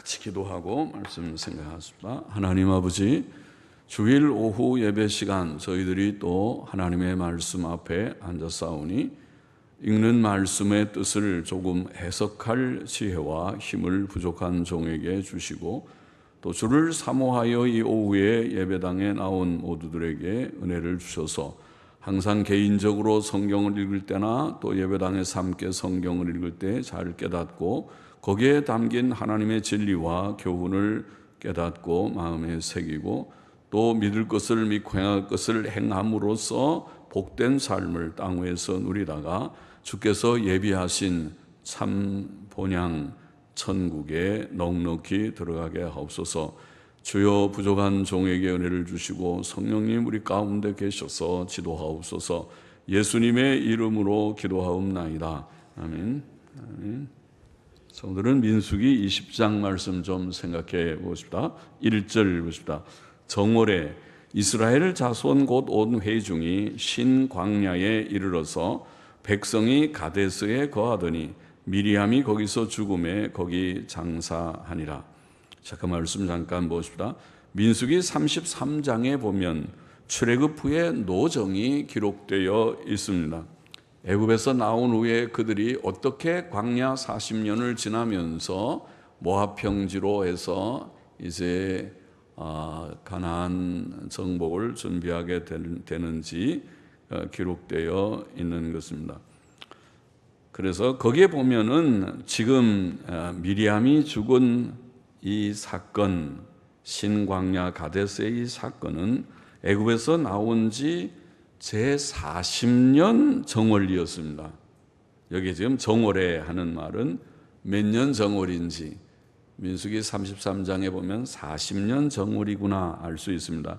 같이 기도하고 말씀 생각하십니다. 하나님 아버지, 주일 오후 예배 시간 저희들이 또 하나님의 말씀 앞에 앉아싸우니 읽는 말씀의 뜻을 조금 해석할 지혜와 힘을 부족한 종에게 주시고, 또 주를 사모하여 이 오후에 예배당에 나온 모두들에게 은혜를 주셔서 항상 개인적으로 성경을 읽을 때나 또 예배당에서 함께 성경을 읽을 때 잘 깨닫고 거기에 담긴 하나님의 진리와 교훈을 깨닫고 마음에 새기고, 또 믿을 것을 믿고 행할 것을 행함으로써 복된 삶을 땅 위에서 누리다가 주께서 예비하신 참 본향 천국에 넉넉히 들어가게 하옵소서. 주여, 부족한 종에게 은혜를 주시고 성령님 우리 가운데 계셔서 지도하옵소서. 예수님의 이름으로 기도하옵나이다. 아멘. 아멘. 오늘은 민수기 20장 말씀 좀 생각해 보십시다. 1절 보십시다. 정월에 이스라엘 자손 곧 온 회중이 신 광야에 이르러서 백성이 가데스에 거하더니 미리암이 거기서 죽음에 거기 장사하니라. 그 말씀 잠깐 보십시다. 민수기 33장에 보면 출애굽 후에 노정이 기록되어 있습니다. 애굽에서 나온 후에 그들이 어떻게 광야 40년을 지나면서 모압 평지로 해서 이제 가나안 정복을 준비하게 되는지 기록되어 있는 것입니다. 그래서 거기에 보면은 지금 미리암이 죽은 이 사건, 신광야 가데스의 이 사건은 애굽에서 나온 지 제40년 정월이었습니다. 여기 지금 정월에 하는 말은 몇 년 정월인지 민수기 33장에 보면 40년 정월이구나 알 수 있습니다.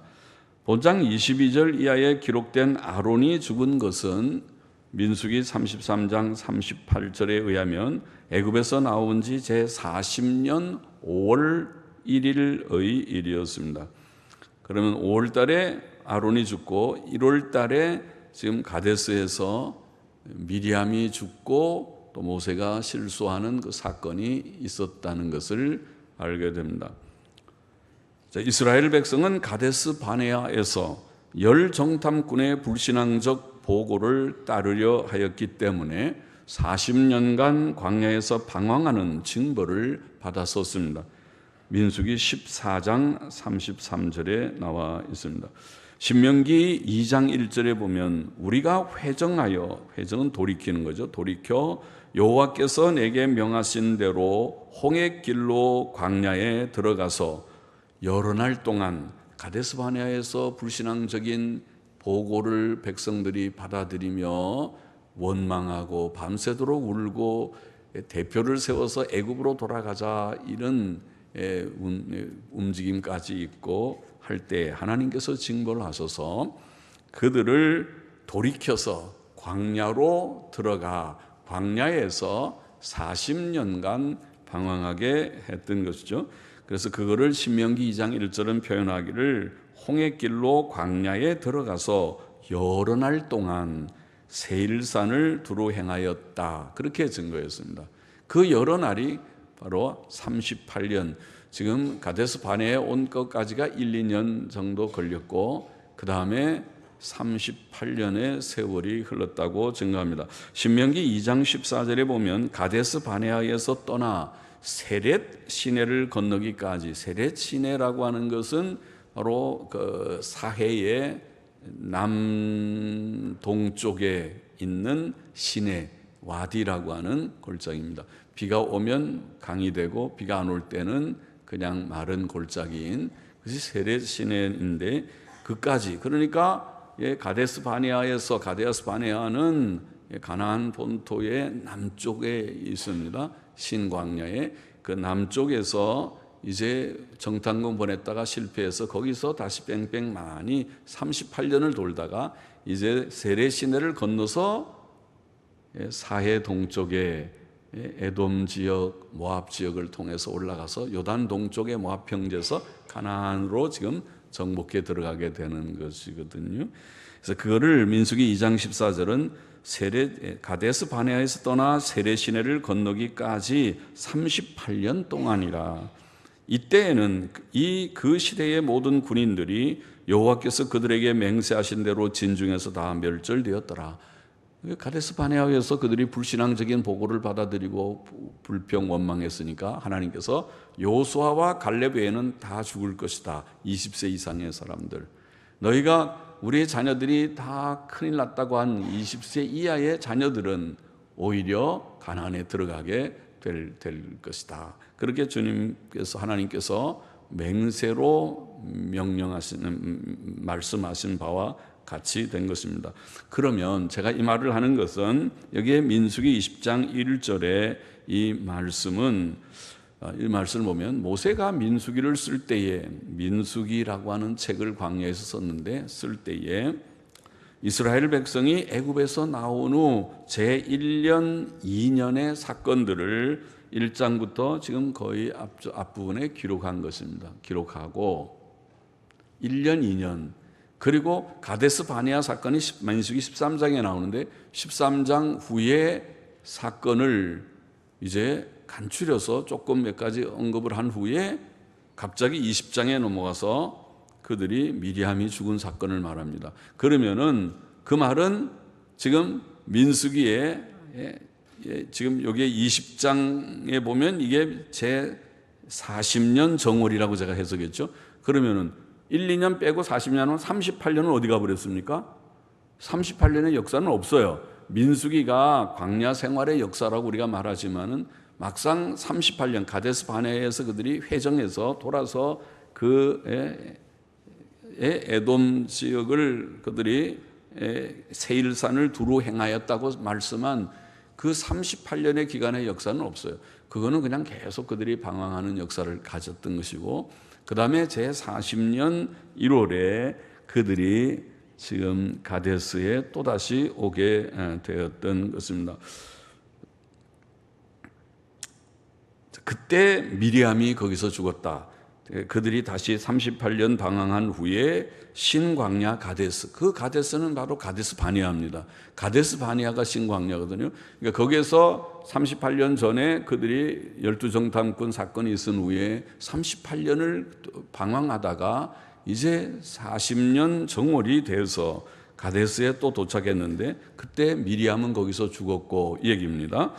본장 22절 이하에 기록된 아론이 죽은 것은 민수기 33장 38절에 의하면 애굽에서 나온 지 제40년 5월 1일의 일이었습니다. 그러면 5월 달에 아론이 죽고 1월 달에 지금 가데스에서 미리암이 죽고 또 모세가 실수하는 그 사건이 있었다는 것을 알게 됩니다. 이스라엘 백성은 가데스 바네아에서 열 정탐꾼의 불신앙적 보고를 따르려 하였기 때문에 40년간 광야에서 방황하는 징벌을 받았었습니다. 민수기 14장 33절에 나와 있습니다. 신명기 2장 1절에 보면 우리가 회정은 돌이키는 거죠. 돌이켜 여호와께서 내게 명하신 대로 홍해 길로 광야에 들어가서 여러 날 동안 가데스 바네아에서 불신앙적인 보고를 백성들이 받아들이며 원망하고 밤새도록 울고 대표를 세워서 애굽으로 돌아가자 이런 움직임까지 있고 할 때 하나님께서 징벌을 하셔서 그들을 돌이켜서 광야로 들어가 광야에서 40년간 방황하게 했던 것이죠. 그래서 그거를 신명기 2장 1절은 표현하기를 홍해길로 광야에 들어가서 여러 날 동안 세일산을 두루 행하였다, 그렇게 증거했습니다. 그 여러 날이 바로 38년, 지금 가데스 바네아에 온 것까지가 1, 2년 정도 걸렸고 그 다음에 38년의 세월이 흘렀다고 증거합니다. 신명기 2장 14절에 보면 가데스 바네아에서 떠나 세렛 시내를 건너기까지, 세렛 시내라고 하는 것은 바로 그 사해의 남동쪽에 있는 시내 와디라고 하는 골짜기입니다. 비가 오면 강이 되고 비가 안 올 때는 그냥 마른 골짜기인 그것이 세렛 시내인데 그까지, 그러니까 가데스 바네아는 가나안 본토의 남쪽에 있습니다. 신광야에 그 남쪽에서 이제 정탐꾼 보냈다가 실패해서 거기서 다시 뺑뺑 많이 38년을 돌다가 이제 세렛 시내를 건너서 사해 동쪽에 에돔 지역, 모압 지역을 통해서 올라가서 요단 동쪽의 모압 평지에서 가나안으로 지금 정복해 들어가게 되는 것이거든요. 그래서 그거를 민수기 2장 14절은 가데스 바네아에서 떠나 세렛 시내를 건너기까지 38년 동안이라. 이때에는 그 시대의 모든 군인들이 여호와께서 그들에게 맹세하신 대로 진중에서 다 멸절되었더라. 가데스 바네아에서 그들이 불신앙적인 보고를 받아들이고 불평 원망했으니까 하나님께서 여호수아와 갈렙 외에는 다 죽을 것이다. 20세 이상의 사람들. 너희가 우리의 자녀들이 다 큰일 났다고 한 20세 이하의 자녀들은 오히려 가나안에 들어가게 될 것이다. 그렇게 하나님께서 맹세로 말씀하신 바와 같이 된 것입니다. 그러면 제가 이 말을 하는 것은 여기에 민수기 20장 1절에 이 말씀을 보면 모세가 민수기를 쓸 때에, 민수기라고 하는 책을 광야에서 썼는데 쓸 때에 이스라엘 백성이 애굽에서 나온 후 제1년 2년의 사건들을 1장부터 지금 거의 앞부분에 기록한 것입니다. 기록하고 1년 2년, 그리고 가데스 바네아 사건이 민수기 13장에 나오는데 13장 후에 사건을 이제 간추려서 조금 몇 가지 언급을 한 후에 갑자기 20장에 넘어가서 그들이 미리암이 죽은 사건을 말합니다. 그러면은 그 말은 지금 민수기에 지금 여기에 20장에 보면 이게 제 40년 정월이라고 제가 해석했죠. 그러면은 1, 2년 빼고 40년은 38년은 어디 가버렸습니까? 38년의 역사는 없어요. 민수기가 광야 생활의 역사라고 우리가 말하지만은 막상 38년 가데스 바네아에서 그들이 회정해서 돌아서 그 에돔 지역을 그들이 세일산을 두루 행하였다고 말씀한 그 38년의 기간의 역사는 없어요. 그거는 그냥 계속 그들이 방황하는 역사를 가졌던 것이고, 그 다음에 제40년 1월에 그들이 지금 가데스에 또다시 오게 되었던 것입니다. 그때 미리암이 거기서 죽었다. 그들이 다시 38년 방황한 후에 신광야 가데스, 그 가데스는 바로 가데스 바네아입니다. 가데스 바네아가 신광야거든요. 그러니까 거기에서 38년 전에 그들이 12정탐꾼 사건이 있은 후에 38년을 방황하다가 이제 40년 정월이 돼서 가데스에 또 도착했는데 그때 미리암은 거기서 죽었고 이 얘기입니다.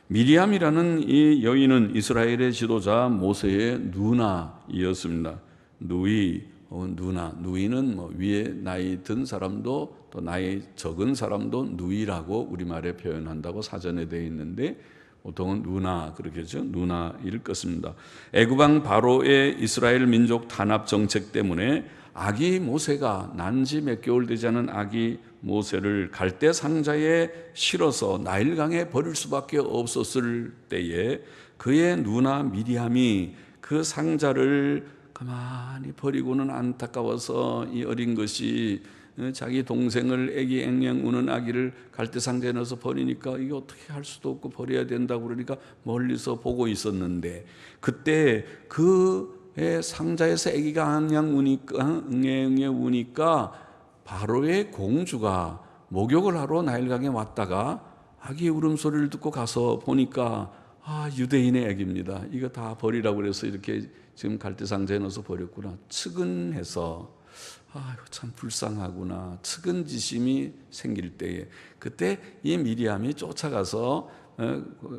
미리암이라는 이 여인은 이스라엘의 지도자 모세의 누나이었습니다. 누이는 뭐 위에 나이 든 사람도 또 나이 적은 사람도 누이라고 우리말에 표현한다고 사전에 되어 있는데 보통은 누나 그렇겠죠. 누나일 것입니다. 애굽 왕 바로의 이스라엘 민족 탄압 정책 때문에 아기 모세가 난 지 몇 개월 되지 않은 아기 모세를 갈대 상자에 실어서 나일강에 버릴 수밖에 없었을 때에 그의 누나 미리암이 그 상자를 가만히 버리고는 안타까워서 이 어린 것이 자기 동생을 애기 앵앵 우는 아기를 갈대 상자에 넣어서 버리니까 이게 어떻게 할 수도 없고 버려야 된다고 그러니까 멀리서 보고 있었는데 그때 그의 상자에서 아기가 응애 우니까 바로의 공주가 목욕을 하러 나일강에 왔다가 아기 울음소리를 듣고 가서 보니까 유대인의 아기입니다. 이거 다 버리라고 그래서 이렇게 지금 갈대 상자에 넣어서 버렸구나. 측은해서 참 불쌍하구나. 측은지심이 생길 때에 그때 이 미리암이 쫓아가서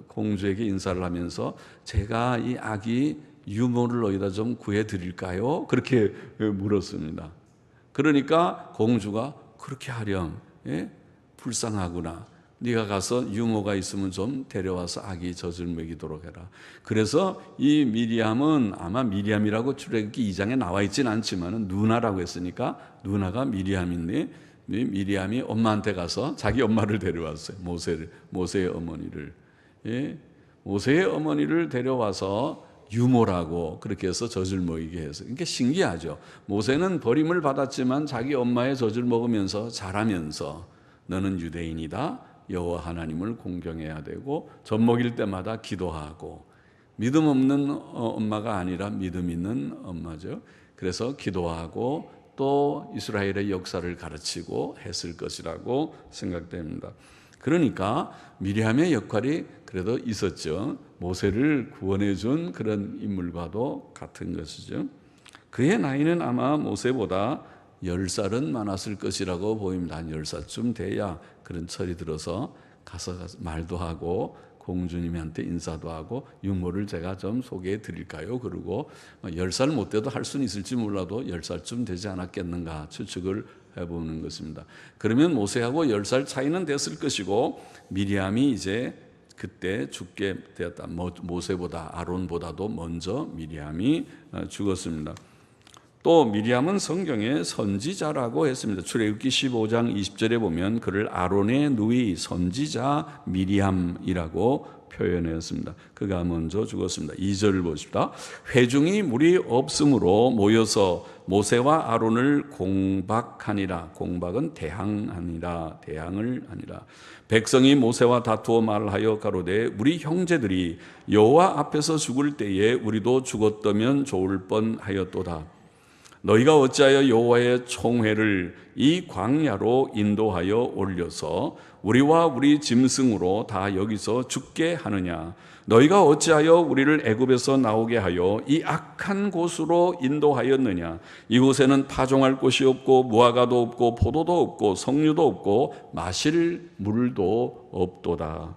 공주에게 인사를 하면서 제가 이 아기 유모를 어디다 좀 구해드릴까요? 그렇게 물었습니다. 그러니까 공주가 그렇게 하렴. 불쌍하구나. 네가 가서 유모가 있으면 좀 데려와서 아기 젖을 먹이도록 해라. 그래서 이 미리암은 아마 미리암이라고 출애굽기 2장에 나와 있진 않지만 누나라고 했으니까 누나가 미리암인데 미리암이 엄마한테 가서 자기 엄마를 데려왔어요. 모세의 어머니를. 모세의 어머니를 데려와서 유모라고 그렇게 해서 젖을 먹이게 해서. 그러니까 신기하죠. 모세는 버림을 받았지만 자기 엄마의 젖을 먹으면서 자라면서 너는 유대인이다. 여호와 하나님을 공경해야 되고 젖 먹일 때마다 기도하고 믿음 없는 엄마가 아니라 믿음 있는 엄마죠. 그래서 기도하고 또 이스라엘의 역사를 가르치고 했을 것이라고 생각됩니다. 그러니까 미리암의 역할이 그래도 있었죠. 모세를 구원해 준 그런 인물과도 같은 것이죠. 그의 나이는 아마 모세보다 10살은 많았을 것이라고 보입니다. 한 10살쯤 돼야 그런 철이 들어서 가서 말도 하고 공주님한테 인사도 하고 유모를 제가 좀 소개해 드릴까요? 그리고 10살 못 돼도 할 수는 있을지 몰라도 10살쯤 되지 않았겠는가 추측을 해보는 것입니다. 그러면 모세하고 10살 차이는 됐을 것이고 미리암이 이제 그때 죽게 되었다. 모세보다 아론보다도 먼저 미리암이 죽었습니다. 또 미리암은 성경에 선지자라고 했습니다. 출애굽기 15장 20절에 보면 그를 아론의 누이 선지자 미리암이라고 표현했습니다. 그가 먼저 죽었습니다. 2절을 보십시다. 회중이 물이 없으므로 모여서 모세와 아론을 공박하니라. 공박은 대항하니라. 대항을 하니라. 백성이 모세와 다투어 말하여 가로되 우리 형제들이 여호와 앞에서 죽을 때에 우리도 죽었다면 좋을 뻔하였도다. 너희가 어찌하여 여호와의 총회를 이 광야로 인도하여 올려서 우리와 우리 짐승으로 다 여기서 죽게 하느냐? 너희가 어찌하여 우리를 애굽에서 나오게 하여 이 악한 곳으로 인도하였느냐? 이곳에는 파종할 곳이 없고 무화과도 없고 포도도 없고 석류도 없고 마실 물도 없도다.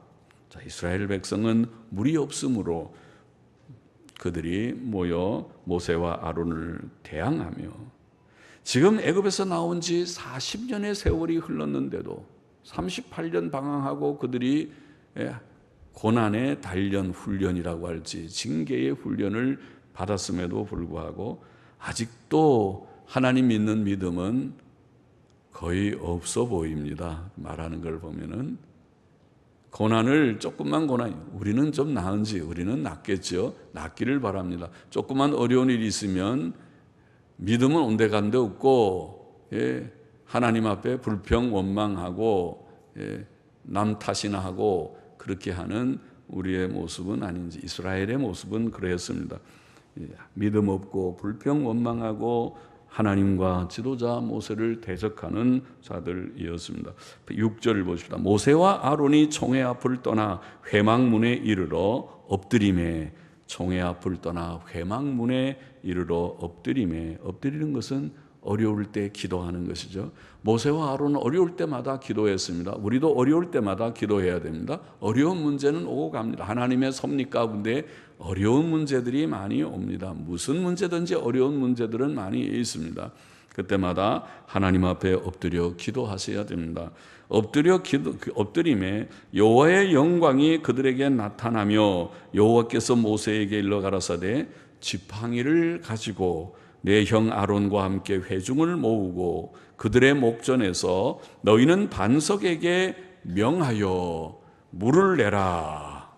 자, 이스라엘 백성은 물이 없으므로 그들이 모여 모세와 아론을 대항하며 지금 애굽에서 나온 지 40년의 세월이 흘렀는데도 38년 방황하고 그들이 고난의 단련 훈련이라고 할지 징계의 훈련을 받았음에도 불구하고 아직도 하나님 믿는 믿음은 거의 없어 보입니다. 말하는 걸 보면은 고난을 조금만 우리는 좀 나은지 우리는 낫겠죠. 낫기를 바랍니다. 조금만 어려운 일이 있으면 믿음은 온데간데 없고 하나님 앞에 불평 원망하고 남 탓이나 하고 그렇게 하는 우리의 모습은 아닌지 이스라엘의 모습은 그랬습니다. 믿음 없고 불평 원망하고 하나님과 지도자 모세를 대적하는 자들이었습니다. 6절을 보십시다. 모세와 아론이 총회 앞을 떠나 회막문에 이르러 엎드리매 총회 앞을 떠나 회막문에 이르러 엎드리매 엎드리는 것은 어려울 때 기도하는 것이죠. 모세와 아론은 어려울 때마다 기도했습니다. 우리도 어려울 때마다 기도해야 됩니다. 어려운 문제는 오고 갑니다. 하나님의 섭리 가운데 어려운 문제들이 많이 옵니다. 무슨 문제든지 어려운 문제들은 많이 있습니다. 그때마다 하나님 앞에 엎드려 기도하셔야 됩니다. 엎드림에 여호와의 영광이 그들에게 나타나며 여호와께서 모세에게 일러 가라사대 지팡이를 가지고 내 형 아론과 함께 회중을 모으고 그들의 목전에서 너희는 반석에게 명하여 물을 내라.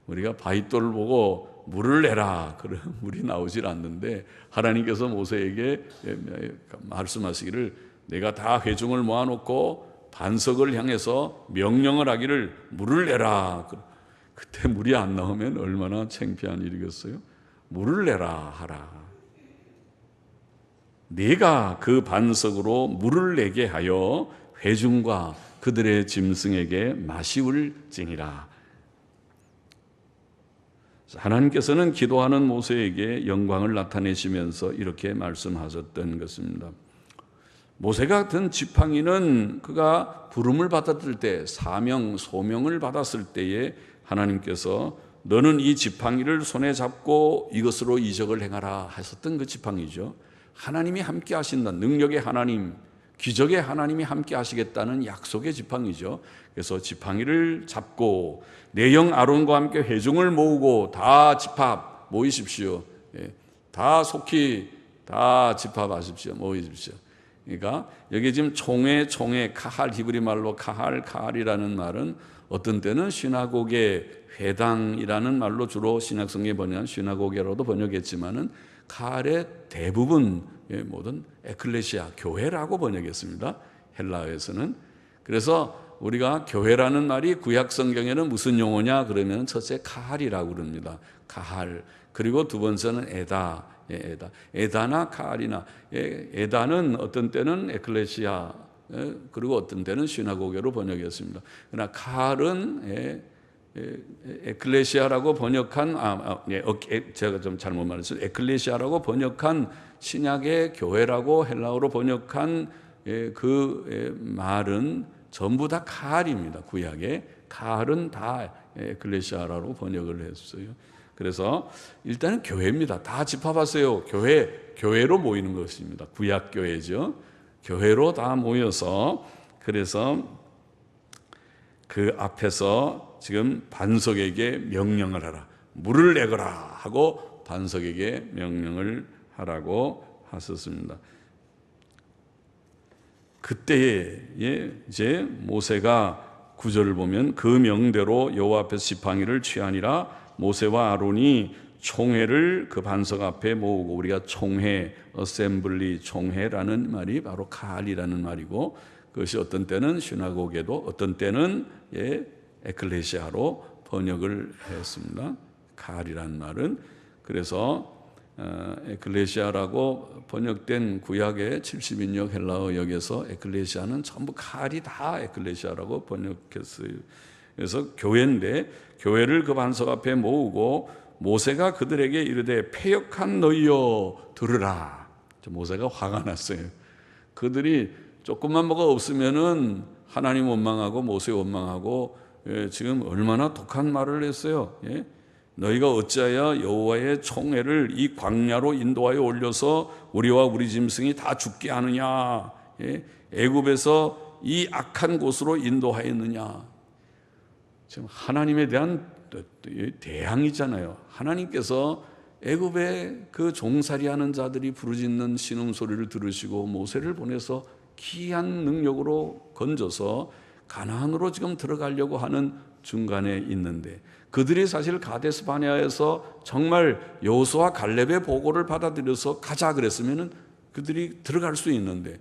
우리가 바위돌을 보고 물을 내라. 그런 물이 나오질 않는데 하나님께서 모세에게 말씀하시기를 내가 다 회중을 모아놓고 반석을 향해서 명령을 하기를 물을 내라. 그때 물이 안 나오면 얼마나 창피한 일이겠어요. 물을 내라 하라. 네가 그 반석으로 물을 내게 하여 회중과 그들의 짐승에게 마시울지니라. 하나님께서는 기도하는 모세에게 영광을 나타내시면서 이렇게 말씀하셨던 것입니다. 모세가 든 지팡이는 그가 부름을 받았을 때 사명, 소명을 받았을 때에 하나님께서 너는 이 지팡이를 손에 잡고 이것으로 이적을 행하라 하셨던 그 지팡이죠. 하나님이 함께 하신다. 능력의 하나님, 기적의 하나님이 함께 하시겠다는 약속의 지팡이죠. 그래서 지팡이를 잡고 내 형 아론과 함께 회중을 모으고 다 집합 모이십시오. 다 속히 다 집합하십시오. 모이십시오. 그러니까 여기 지금 총회 카할 히브리 말로 카할이라는 말은 어떤 때는 시나고게 회당이라는 말로 주로 신약성경에 번역한 시나고게로도 번역했지만은 카할의 대부분 모든 에클레시아 교회라고 번역했습니다. 헬라어에서는. 그래서 우리가 교회라는 말이 구약 성경에는 무슨 용어냐 그러면 첫째 카할이라고 그럽니다. 카할. 그리고 두 번째는 에다나 카할이나 에다는 어떤 때는 에클레시아 그리고 어떤 때는 시나고게로 번역했습니다. 그러나 칼은 에클레시아라고 번역한 제가 좀 잘못 말했어요. 에클레시아라고 번역한 신약의 교회라고 헬라어로 번역한 그 말은 전부 다 칼입니다. 구약에 칼은 다 에클레시아라고 번역을 했어요. 그래서 일단은 교회입니다. 다 짚어봤어요. 교회로 모이는 것입니다. 구약 교회죠. 교회로 다 모여서 그래서 그 앞에서 지금 반석에게 명령을 하라. 물을 내거라 하고 반석에게 명령을 하라고 하셨습니다. 그때에 이제 모세가 9절을 보면 그 명대로 여호와 앞에서 지팡이를 취하니라. 모세와 아론이 총회를 그 반석 앞에 모으고, 우리가 총회, 어셈블리, 총회라는 말이 바로 칼이라는 말이고, 그것이 어떤 때는 시나고게도 어떤 때는 에클레시아로 번역을 했습니다. 칼이라는 말은. 그래서 에클레시아라고 번역된 구약의 70인역 헬라어 역에서 에클레시아는 전부 칼이 다 에클레시아라고 번역했어요. 그래서 교회인데 교회를 그 반석 앞에 모으고 모세가 그들에게 이르되 패역한 너희여 들으라. 모세가 화가 났어요. 그들이 조금만 뭐가 없으면은 하나님 원망하고 모세 원망하고 지금 얼마나 독한 말을 했어요. 너희가 어찌하여 여호와의 총회를 이 광야로 인도하여 올려서 우리와 우리 짐승이 다 죽게 하느냐. 애굽에서 이 악한 곳으로 인도하였느냐. 지금 하나님에 대한 대항이잖아요. 하나님께서 애굽에 그 종살이하는 자들이 부르짖는 신음소리를 들으시고 모세를 보내서 기이한 능력으로 건져서 가나안으로 지금 들어가려고 하는 중간에 있는데, 그들이 사실 가데스 바네아에서 정말 여호수아 갈렙의 보고를 받아들여서 가자 그랬으면은 그들이 들어갈 수 있는데,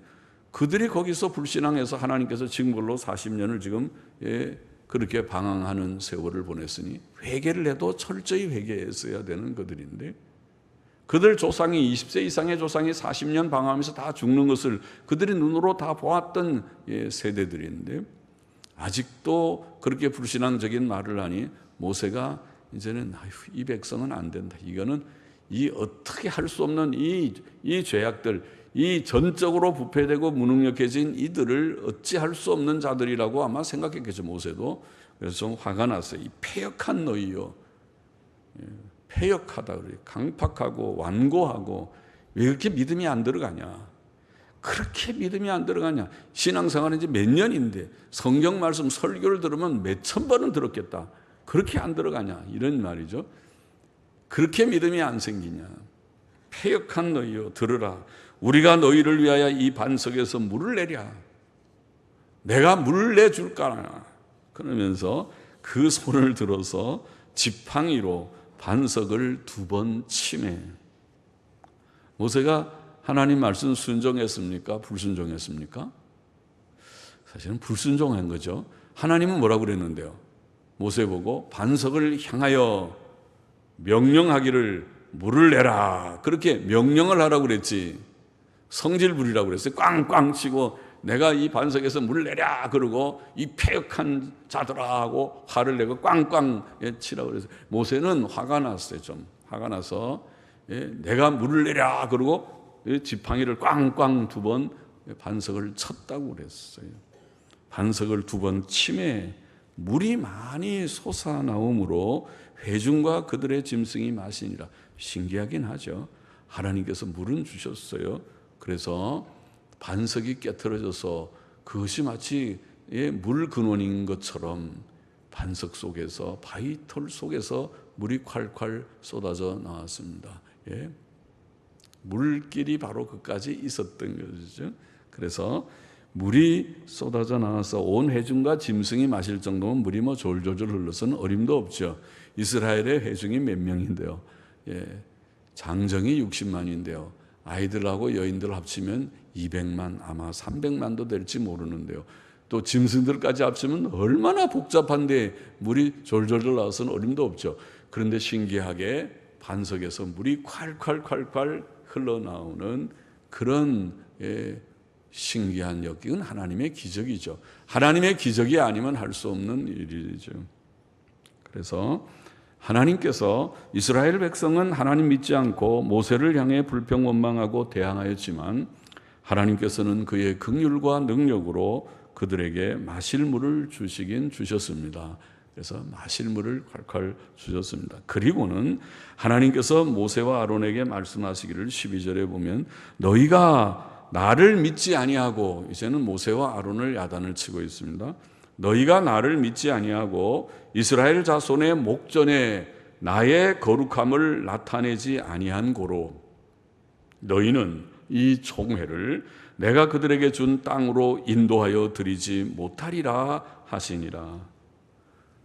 그들이 거기서 불신앙해서 하나님께서 징벌로 40년을 지금 그렇게 방황하는 세월을 보냈으니 회개를 해도 철저히 회개했어야 되는 그들인데, 그들 조상이 20세 이상의 조상이 40년 방황하면서 다 죽는 것을 그들이 눈으로 다 보았던 세대들인데, 아직도 그렇게 불신앙적인 말을 하니 모세가 이제는 이 백성은 안 된다. 이거는 이 어떻게 할 수 없는 이 죄악들, 이 전적으로 부패되고 무능력해진 이들을 어찌할 수 없는 자들이라고 아마 생각했겠죠, 모세도. 그래서 좀 화가 났어요. 이 패역한 너희요. 패역하다 그래요. 강팍하고 완고하고 왜 그렇게 믿음이 안 들어가냐? 그렇게 믿음이 안 들어가냐? 신앙생활은 이제 몇 년인데 성경 말씀 설교를 들으면 몇천 번은 들었겠다. 그렇게 안 들어가냐? 이런 말이죠. 그렇게 믿음이 안 생기냐? 패역한 너희여 들으라. 우리가 너희를 위하여 이 반석에서 물을 내랴. 내가 물을 내줄까? 그러면서 그 손을 들어서 지팡이로 반석을 2번 치매. 모세가 하나님 말씀 순종했습니까? 불순종했습니까? 사실은 불순종한 거죠. 하나님은 뭐라고 그랬는데요? 모세 보고 반석을 향하여 명령하기를 물을 내라. 그렇게 명령을 하라고 그랬지. 성질 부리라고 그랬어요. 꽝꽝 치고 내가 이 반석에서 물을 내랴 그러고 이 패역한 자들아 하고 화를 내고 꽝꽝 치라고 그랬어요. 모세는 화가 났어요. 좀 화가 나서 내가 물을 내랴 그러고 지팡이를 꽝꽝 2번 반석을 쳤다고 그랬어요. 반석을 2번 치매 물이 많이 솟아나오므로 회중과 그들의 짐승이 마시니라. 신기하긴 하죠. 하나님께서 물은 주셨어요. 그래서 반석이 깨트려져서 그것이 마치 물 근원인 것처럼 반석 속에서 바위털 속에서 물이 콸콸 쏟아져 나왔습니다. 물길이 바로 그까지 있었던 것이죠. 그래서 물이 쏟아져 나와서 온 회중과 짐승이 마실 정도면 물이 뭐 졸졸졸 흘러서는 어림도 없죠. 이스라엘의 회중이 몇 명인데요. 장정이 60만인데요. 아이들하고 여인들 합치면 200만, 아마 300만도 될지 모르는데요. 또 짐승들까지 합치면 얼마나 복잡한데 물이 졸졸졸 나와서는 어림도 없죠. 그런데 신기하게 반석에서 물이 콸콸콸콸 흘러나오는 그런 신기한 역, 이건 하나님의 기적이죠. 하나님의 기적이 아니면 할 수 없는 일이죠. 그래서 하나님께서 이스라엘 백성은 하나님 믿지 않고 모세를 향해 불평원망하고 대항하였지만 하나님께서는 그의 긍휼과 능력으로 그들에게 마실 물을 주시긴 주셨습니다. 그래서 마실 물을 콸콸 주셨습니다. 그리고는 하나님께서 모세와 아론에게 말씀하시기를 12절에 보면 너희가 나를 믿지 아니하고, 이제는 모세와 아론을 야단을 치고 있습니다. 너희가 나를 믿지 아니하고 이스라엘 자손의 목전에 나의 거룩함을 나타내지 아니한 고로 너희는 이 총회를 내가 그들에게 준 땅으로 인도하여 드리지 못하리라 하시니라.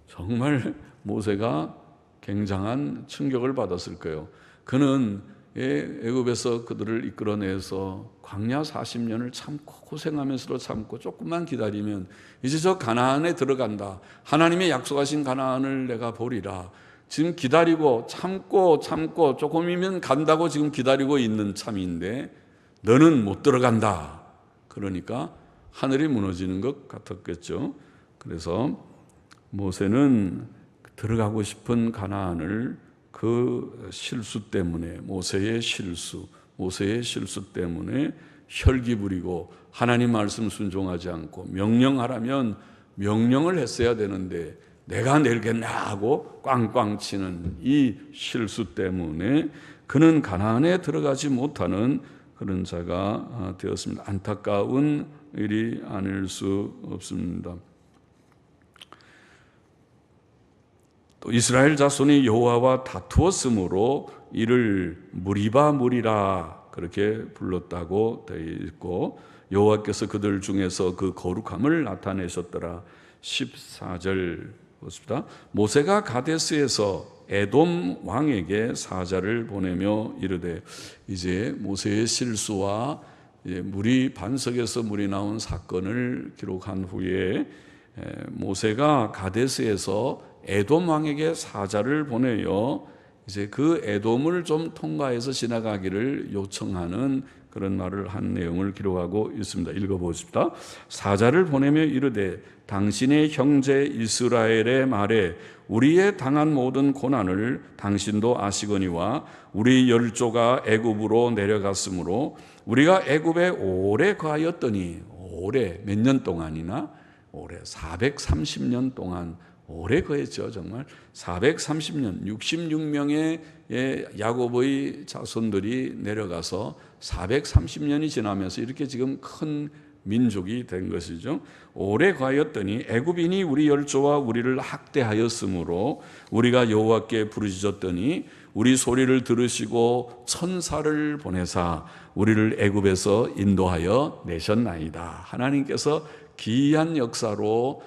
정말 모세가 굉장한 충격을 받았을 거예요. 그는 애굽에서 그들을 이끌어내서 광야 40년을 참고 고생하면서도 참고 조금만 기다리면 이제 저 가나안에 들어간다. 하나님의 약속하신 가나안을 내가 보리라. 지금 기다리고 참고 조금이면 간다고 지금 기다리고 있는 참인데 너는 못 들어간다. 그러니까 하늘이 무너지는 것 같았겠죠. 그래서 모세는 들어가고 싶은 가나안을 그 실수 때문에, 모세의 실수 때문에 혈기 부리고 하나님 말씀 순종하지 않고 명령하라면 명령을 했어야 되는데 내가 내겠나 하고 꽝꽝 치는 이 실수 때문에 그는 가나안에 들어가지 못하는 그런 자가 되었습니다. 안타까운 일이 아닐 수 없습니다. 또 이스라엘 자손이 여호와와 다투었으므로 이를 무리라 그렇게 불렀다고 되어 있고, 여호와께서 그들 중에서 그 거룩함을 나타내셨더라. 14절 보십니다. 모세가 가데스에서 에돔 왕에게 사자를 보내며 이르되, 이제 모세의 실수와 물이 반석에서 물이 나온 사건을 기록한 후에 모세가 가데스에서 에돔 왕에게 사자를 보내요. 이제 그 에돔을 좀 통과해서 지나가기를 요청하는 그런 말을 한 내용을 기록하고 있습니다. 읽어보십시다. 사자를 보내며 이르되 당신의 형제 이스라엘의 말에 우리의 당한 모든 고난을 당신도 아시거니와 우리 열조가 애굽으로 내려갔으므로 우리가 애굽에 오래 거하였더니, 오래 몇 년 동안이나? 오래 430년 동안 오래 거했죠. 정말 430년 66명의 야곱의 자손들이 내려가서 430년이 지나면서 이렇게 지금 큰 민족이 된 것이죠. 오래 거하였더니 애굽인이 우리 열조와 우리를 학대하였으므로 우리가 여호와께 부르짖었더니 우리 소리를 들으시고 천사를 보내사 우리를 애굽에서 인도하여 내셨나이다. 하나님께서 기이한 역사로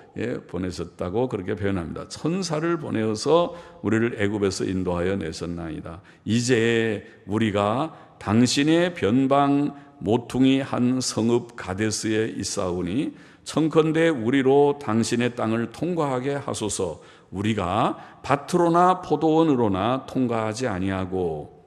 보내셨다고 그렇게 표현합니다. 천사를 보내어서 우리를 애굽에서 인도하여 내셨나이다. 이제 우리가 당신의 변방 모퉁이 한 성읍 가데스에 있사오니 청컨대 우리로 당신의 땅을 통과하게 하소서. 우리가 밭으로나 포도원으로나 통과하지 아니하고,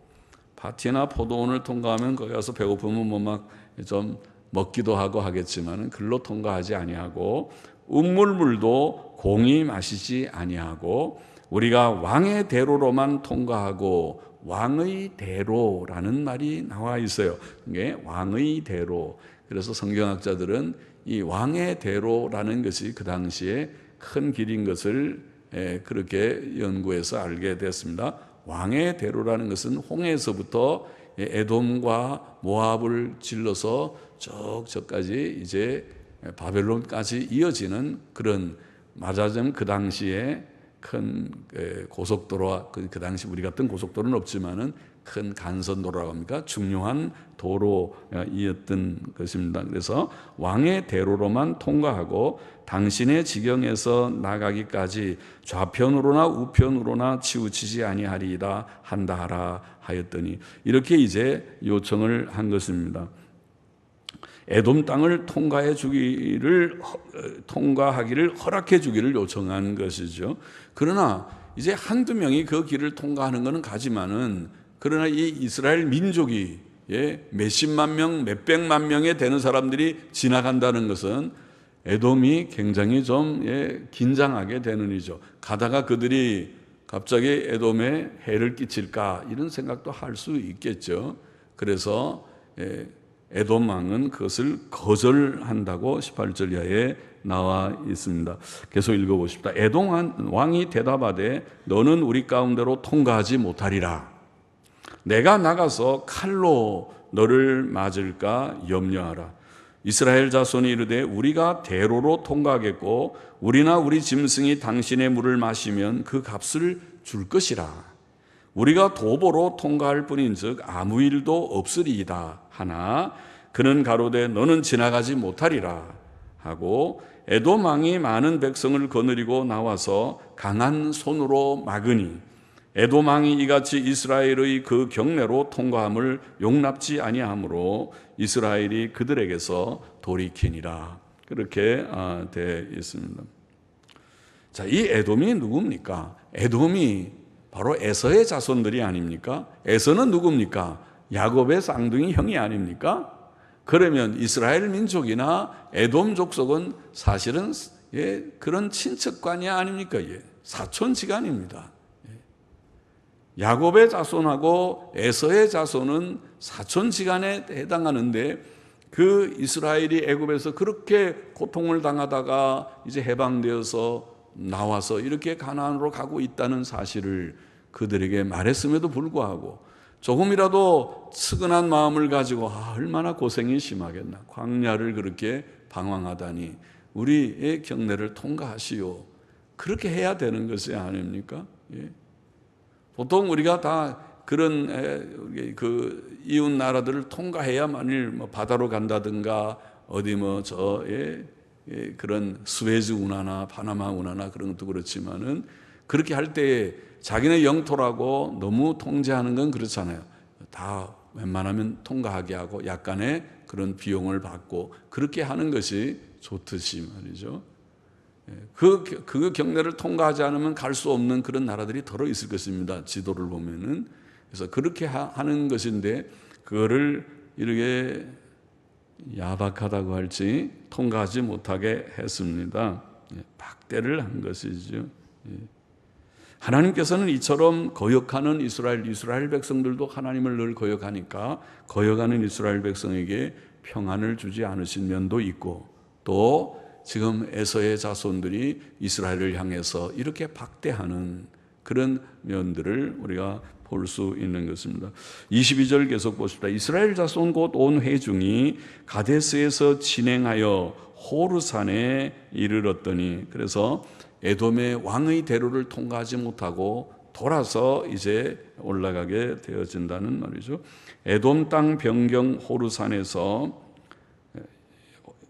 밭이나 포도원을 통과하면 거기 가서 배고프면 뭐 막 좀 먹기도 하고 하겠지만 글로 통과하지 아니하고, 음물물도 공히 마시지 아니하고, 우리가 왕의 대로로만 통과하고, 왕의 대로라는 말이 나와 있어요. 이게 왕의 대로. 그래서 성경학자들은 이 왕의 대로라는 것이 그 당시에 큰 길인 것을 그렇게 연구해서 알게 됐습니다. 왕의 대로라는 것은 홍해에서부터 에돔과 모압을 질러서 쭉 저까지 이제 바벨론까지 이어지는 그런, 말하자면 그 당시에 큰 고속도로와 그 당시 우리 같은 고속도로는 없지만은 큰 간선도로라고 합니까? 중요한 도로이었던 것입니다. 그래서 왕의 대로로만 통과하고 당신의 지경에서 나가기까지 좌편으로나 우편으로나 치우치지 아니하리이다 한다 하라 하였더니, 이렇게 이제 요청을 한 것입니다. 에돔 땅을 통과하기를 허락해 주기를 요청한 것이죠. 그러나 이제 한두 명이 그 길을 통과하는 것은 가지만은, 그러나 이 이스라엘 민족이 몇십만 명, 몇백만 명에 되는 사람들이 지나간다는 것은 에돔이 굉장히 좀 긴장하게 되는 일이죠. 가다가 그들이 갑자기 에돔에 해를 끼칠까 이런 생각도 할 수 있겠죠. 그래서 에돔 왕은 그것을 거절한다고 18절 이하에 나와 있습니다. 계속 읽어보십시다. 에돔 왕이 대답하되 너는 우리 가운데로 통과하지 못하리라. 내가 나가서 칼로 너를 맞을까 염려하라. 이스라엘 자손이 이르되 우리가 대로로 통과하겠고 우리나 우리 짐승이 당신의 물을 마시면 그 값을 줄 것이라. 우리가 도보로 통과할 뿐인즉 아무 일도 없으리이다 하나 그는 가로되 너는 지나가지 못하리라 하고 에돔 왕이 많은 백성을 거느리고 나와서 강한 손으로 막으니 에돔 왕이 이같이 이스라엘의 그 경내로 통과함을 용납지 아니하므로 이스라엘이 그들에게서 돌이키니라. 그렇게 되어 있습니다. 자, 이 에돔이 누굽니까? 에돔이 바로 에서의 자손들이 아닙니까? 에서는 누굽니까? 야곱의 쌍둥이 형이 아닙니까? 그러면 이스라엘 민족이나 에돔 족속은 사실은 그런 친척관이 아닙니까? 사촌지간입니다. 야곱의 자손하고 에서의 자손은 사촌지간에 해당하는데 그 이스라엘이 애굽에서 그렇게 고통을 당하다가 이제 해방되어서 나와서 이렇게 가나안으로 가고 있다는 사실을 그들에게 말했음에도 불구하고 조금이라도 측은한 마음을 가지고 얼마나 고생이 심하겠나. 광야를 그렇게 방황하다니 우리의 경내를 통과하시오. 그렇게 해야 되는 것이 아닙니까? 보통 우리가 다 그런 그 이웃 나라들을 통과해야 만일 바다로 간다든가 어디 그런 스웨즈 운하나 파나마 운하나 그런 것도 그렇지만은 그렇게 할 때 자기네 영토라고 너무 통제하는 건 그렇잖아요. 다 웬만하면 통과하게 하고 약간의 그런 비용을 받고 그렇게 하는 것이 좋듯이 말이죠. 그 경내를 통과하지 않으면 갈 수 없는 그런 나라들이 더러 있을 것입니다. 지도를 보면은. 그래서 그렇게 하는 것인데 그거를 이렇게 야박하다고 할지 통과하지 못하게 했습니다. 박대를 한 것이죠. 하나님께서는 이처럼 거역하는 이스라엘 백성들도 하나님을 늘 거역하니까 거역하는 이스라엘 백성에게 평안을 주지 않으신 면도 있고 또 지금 에서의 자손들이 이스라엘을 향해서 이렇게 박대하는 그런 면들을 우리가 볼 수 있는 것입니다. 22절 계속 보십시다. 이스라엘 자손 곧 온 회중이 가데스에서 진행하여 호르산에 이르렀더니 그래서 에돔의 왕의 대로를 통과하지 못하고 돌아서 이제 올라가게 되어진다는 말이죠. 에돔 땅 변경 호르산에서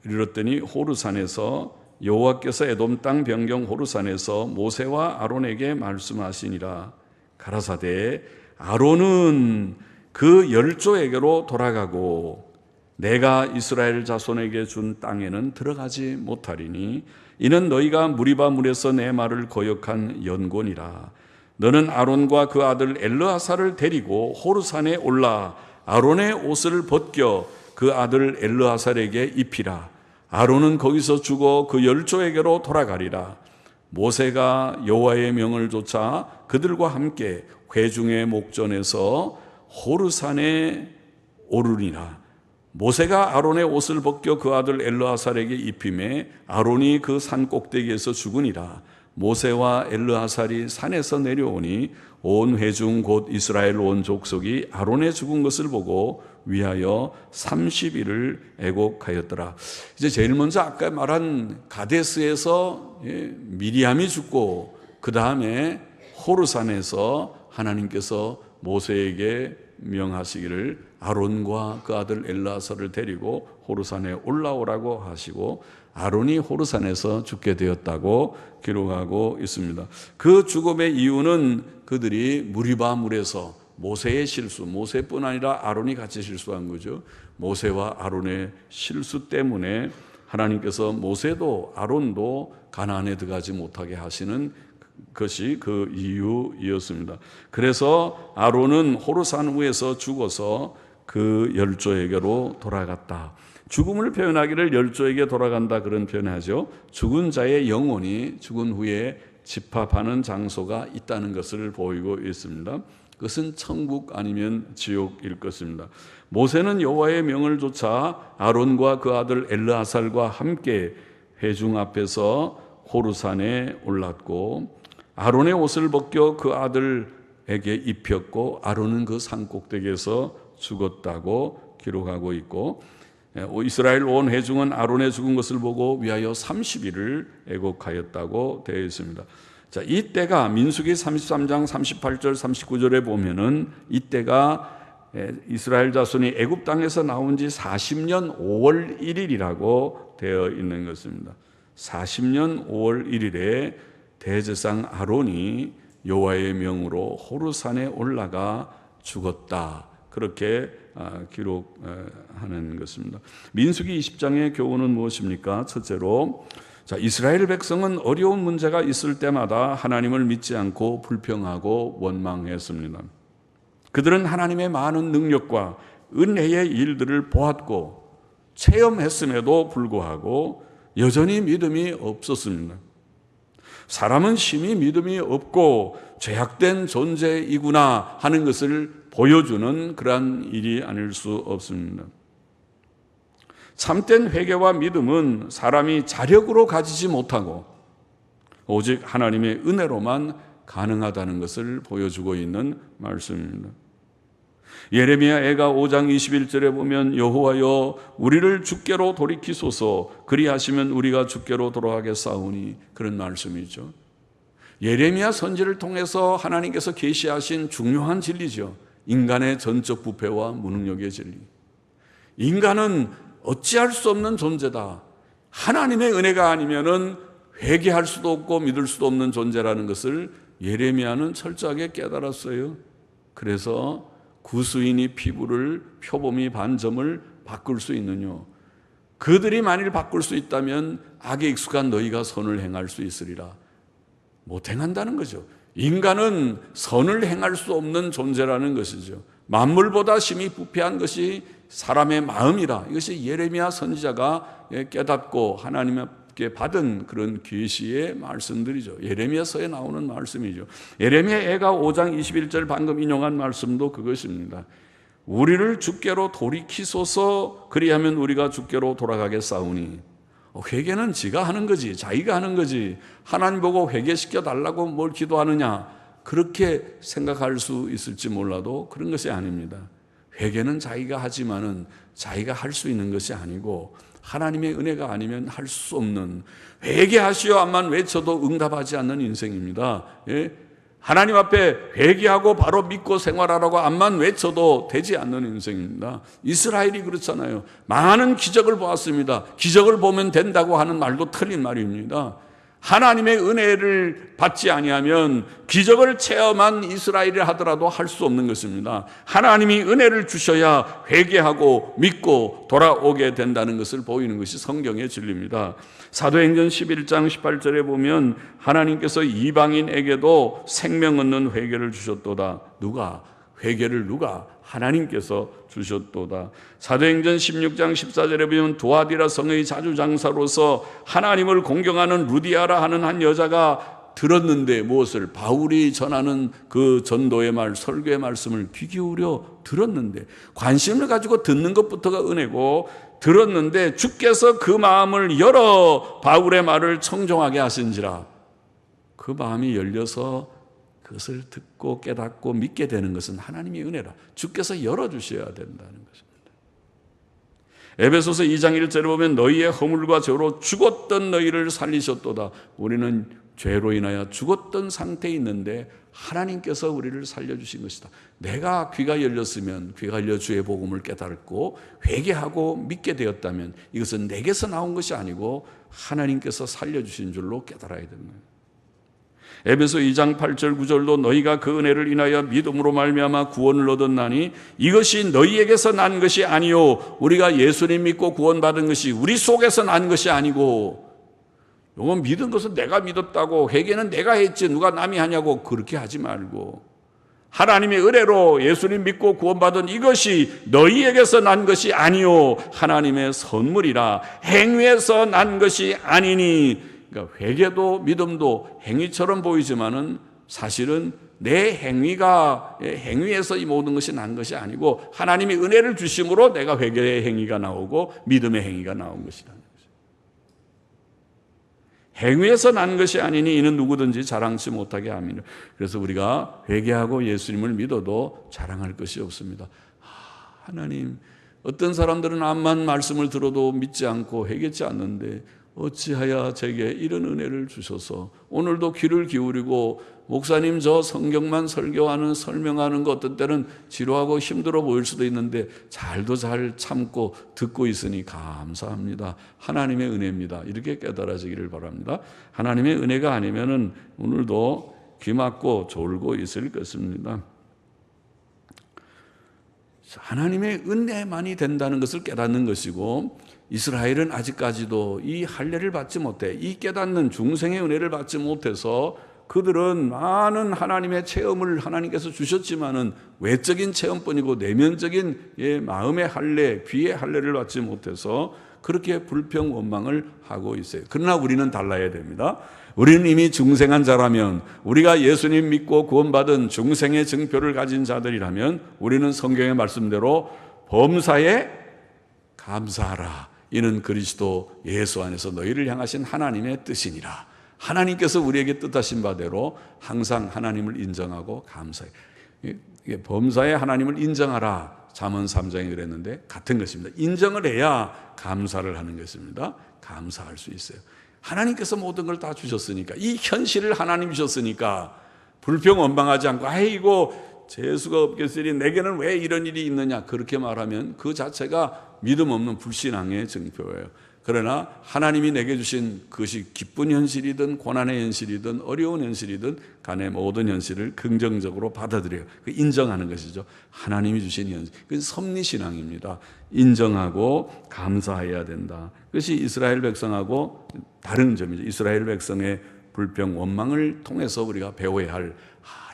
이르렀더니 호르산에서 여호와께서 에돔 땅 변경 호르산에서 모세와 아론에게 말씀하시니라. 가라사대 아론은 그 열조에게로 돌아가고 내가 이스라엘 자손에게 준 땅에는 들어가지 못하리니 이는 너희가 무리바 물에서 내 말을 거역한 연곤이라. 너는 아론과 그 아들 엘르아사를 데리고 호르산에 올라 아론의 옷을 벗겨 그 아들 엘르아살에게 입히라. 아론은 거기서 죽어 그 열조에게로 돌아가리라. 모세가 여호와의 명을 좇아 그들과 함께 회중의 목전에서 호르산에 오르니라. 모세가 아론의 옷을 벗겨 그 아들 엘르아살에게 입히매 아론이 그 산 꼭대기에서 죽으니라. 모세와 엘르아살이 산에서 내려오니 온 회중 곧 이스라엘 온 족속이 아론의 죽은 것을 보고 위하여 30일을 애곡하였더라. 이제 제일 먼저 아까 말한 가데스에서 미리암이 죽고 그 다음에 호르산에서 하나님께서 모세에게 명하시기를 아론과 그 아들 엘르아살을 데리고 호르산에 올라오라고 하시고 아론이 호르산에서 죽게 되었다고 기록하고 있습니다. 그 죽음의 이유는 그들이 무리바 물에서 모세의 실수, 모세뿐 아니라 아론이 같이 실수한 거죠. 모세와 아론의 실수 때문에 하나님께서 모세도 아론도 가나안에 들어가지 못하게 하시는 것이 그 이유였습니다. 그래서 아론은 호르산 위에서 죽어서 그 열조에게로 돌아갔다. 죽음을 표현하기를 열조에게 돌아간다 그런 표현하죠. 죽은 자의 영혼이 죽은 후에 집합하는 장소가 있다는 것을 보이고 있습니다. 그것은 천국 아니면 지옥일 것입니다. 모세는 여호와의 명을 좇아 아론과 그 아들 엘르아살과 함께 회중 앞에서 호르산에 올랐고 아론의 옷을 벗겨 그 아들에게 입혔고 아론은 그 산 꼭대기에서 죽었다고 기록하고 있고 이스라엘 온 회중은 아론의 죽은 것을 보고 위하여 30일을 애곡하였다고 되어 있습니다. 자, 이때가 민수기 33장 38절 39절에 보면은 이때가 이스라엘 자손이 애굽 땅에서 나온 지 40년 5월 1일이라고 되어 있는 것입니다. 40년 5월 1일에 대제사장 아론이 여호와의 명으로 호르산에 올라가 죽었다. 그렇게 기록하는 것입니다. 민수기 20장의 교훈은 무엇입니까? 첫째로 자, 이스라엘 백성은 어려운 문제가 있을 때마다 하나님을 믿지 않고 불평하고 원망했습니다. 그들은 하나님의 많은 능력과 은혜의 일들을 보았고 체험했음에도 불구하고 여전히 믿음이 없었습니다. 사람은 심히 믿음이 없고 죄악된 존재이구나 하는 것을 보여주는 그러한 일이 아닐 수 없습니다. 참된 회개와 믿음은 사람이 자력으로 가지지 못하고 오직 하나님의 은혜로만 가능하다는 것을 보여주고 있는 말씀입니다. 예레미야 애가 5장 21절에 보면 여호와여 우리를 주께로 돌이키소서 그리하시면 우리가 주께로 돌아가겠사오니 그런 말씀이죠. 예레미야 선지를 통해서 하나님께서 계시하신 중요한 진리죠. 인간의 전적 부패와 무능력의 진리. 인간은 어찌할 수 없는 존재다. 하나님의 은혜가 아니면은 회개할 수도 없고 믿을 수도 없는 존재라는 것을 예레미야는 철저하게 깨달았어요. 그래서 구수인이 피부를 표범이 반점을 바꿀 수 있느뇨. 그들이 만일 바꿀 수 있다면 악에 익숙한 너희가 선을 행할 수 있으리라. 못 행한다는 거죠. 인간은 선을 행할 수 없는 존재라는 것이죠. 만물보다 심히 부패한 것이 사람의 마음이라. 이것이 예레미야 선지자가 깨닫고 하나님께 받은 그런 계시의 말씀들이죠. 예레미야서에 나오는 말씀이죠. 예레미야 애가 5장 21절 방금 인용한 말씀도 그것입니다. 우리를 주께로 돌이키소서 그리하면 우리가 주께로 돌아가겠사오니. 회개는 지가 하는 거지, 자기가 하는 거지. 하나님 보고 회개시켜 달라고 뭘 기도하느냐, 그렇게 생각할 수 있을지 몰라도 그런 것이 아닙니다. 회개는 자기가 하지만은 자기가 할 수 있는 것이 아니고 하나님의 은혜가 아니면 할 수 없는, 회개하시오 암만 외쳐도 응답하지 않는 인생입니다. 예? 하나님 앞에 회개하고 바로 믿고 생활하라고 암만 외쳐도 되지 않는 인생입니다. 이스라엘이 그렇잖아요. 많은 기적을 보았습니다. 기적을 보면 된다고 하는 말도 틀린 말입니다. 하나님의 은혜를 받지 아니하면 기적을 체험한 이스라엘이 하더라도 할 수 없는 것입니다. 하나님이 은혜를 주셔야 회개하고 믿고 돌아오게 된다는 것을 보이는 것이 성경의 진리입니다. 사도행전 11장 18절에 보면 하나님께서 이방인에게도 생명 얻는 회개를 주셨도다. 누가? 회개를 누가? 하나님께서 주셨도다. 사도행전 16장 14절에 보면 두아디라 성의 자주장사로서 하나님을 공경하는 루디아라 하는 한 여자가 들었는데 무엇을? 바울이 전하는 그 전도의 말, 설교의 말씀을 귀 기울여 들었는데, 관심을 가지고 듣는 것부터가 은혜고, 들었는데 주께서 그 마음을 열어 바울의 말을 청종하게 하신지라. 그 마음이 열려서 그것을 듣고 깨닫고 믿게 되는 것은 하나님의 은혜라. 주께서 열어주셔야 된다는 것입니다. 에베소서 2장 1절에 보면 너희의 허물과 죄로 죽었던 너희를 살리셨도다. 우리는 죄로 인하여 죽었던 상태에 있는데 하나님께서 우리를 살려주신 것이다. 내가 귀가 열렸으면, 귀가 열려 주의 복음을 깨닫고 회개하고 믿게 되었다면 이것은 내게서 나온 것이 아니고 하나님께서 살려주신 줄로 깨달아야 됩니다. 에베소 2장 8절 9절도 너희가 그 은혜를 인하여 믿음으로 말미암아 구원을 얻었나니 이것이 너희에게서 난 것이 아니요 우리가 예수님 믿고 구원받은 것이 우리 속에서 난 것이 아니고, 이건 믿은 것은 내가 믿었다고, 회개는 내가 했지 누가 남이 하냐고 그렇게 하지 말고 하나님의 은혜로 예수님 믿고 구원받은 이것이 너희에게서 난 것이 아니요 하나님의 선물이라. 행위에서 난 것이 아니니. 그러니까 회개도 믿음도 행위처럼 보이지만은 사실은 내 행위에서 이 모든 것이 난 것이 아니고 하나님이 은혜를 주심으로 내가 회개의 행위가 나오고 믿음의 행위가 나온 것이라는 거죠. 행위에서 난 것이 아니니 이는 누구든지 자랑치 못하게 함이라. 그래서 우리가 회개하고 예수님을 믿어도 자랑할 것이 없습니다. 하나님, 어떤 사람들은 암만 말씀을 들어도 믿지 않고 회개치 않는데 어찌하여 제게 이런 은혜를 주셔서 오늘도 귀를 기울이고 목사님 저 성경만 설명하는 거 어떤 때는 지루하고 힘들어 보일 수도 있는데 잘 참고 듣고 있으니 감사합니다. 하나님의 은혜입니다. 이렇게 깨달아지기를 바랍니다. 하나님의 은혜가 아니면은 오늘도 귀 막고 졸고 있을 것입니다. 하나님의 은혜만이 된다는 것을 깨닫는 것이고, 이스라엘은 아직까지도 이 할례를 받지 못해, 이 깨닫는 중생의 은혜를 받지 못해서 그들은 많은 하나님의 체험을 하나님께서 주셨지만은 외적인 체험뿐이고 내면적인 마음의 할례, 귀의 할례를 받지 못해서 그렇게 불평 원망을 하고 있어요. 그러나 우리는 달라야 됩니다. 우리는 이미 중생한 자라면, 우리가 예수님 믿고 구원받은 중생의 증표를 가진 자들이라면 우리는 성경의 말씀대로 범사에 감사하라. 이는 그리스도 예수 안에서 너희를 향하신 하나님의 뜻이니라. 하나님께서 우리에게 뜻하신 바대로 항상 하나님을 인정하고 감사해. 범사에 하나님을 인정하라. 잠언 3장에 그랬는데 같은 것입니다. 인정을 해야 감사를 하는 것입니다. 감사할 수 있어요. 하나님께서 모든 걸 다 주셨으니까, 이 현실을 하나님 주셨으니까 불평 원망하지 않고 아이고 재수가 없겠으니 내게는 왜 이런 일이 있느냐 그렇게 말하면 그 자체가 믿음 없는 불신앙의 증표예요. 그러나 하나님이 내게 주신 그것이 기쁜 현실이든 고난의 현실이든 어려운 현실이든 간에 모든 현실을 긍정적으로 받아들여요. 인정하는 것이죠. 하나님이 주신 현실. 그것이 섭리신앙입니다. 인정하고 감사해야 된다. 그것이 이스라엘 백성하고 다른 점이죠. 이스라엘 백성의 불평 원망을 통해서 우리가 배워야 할,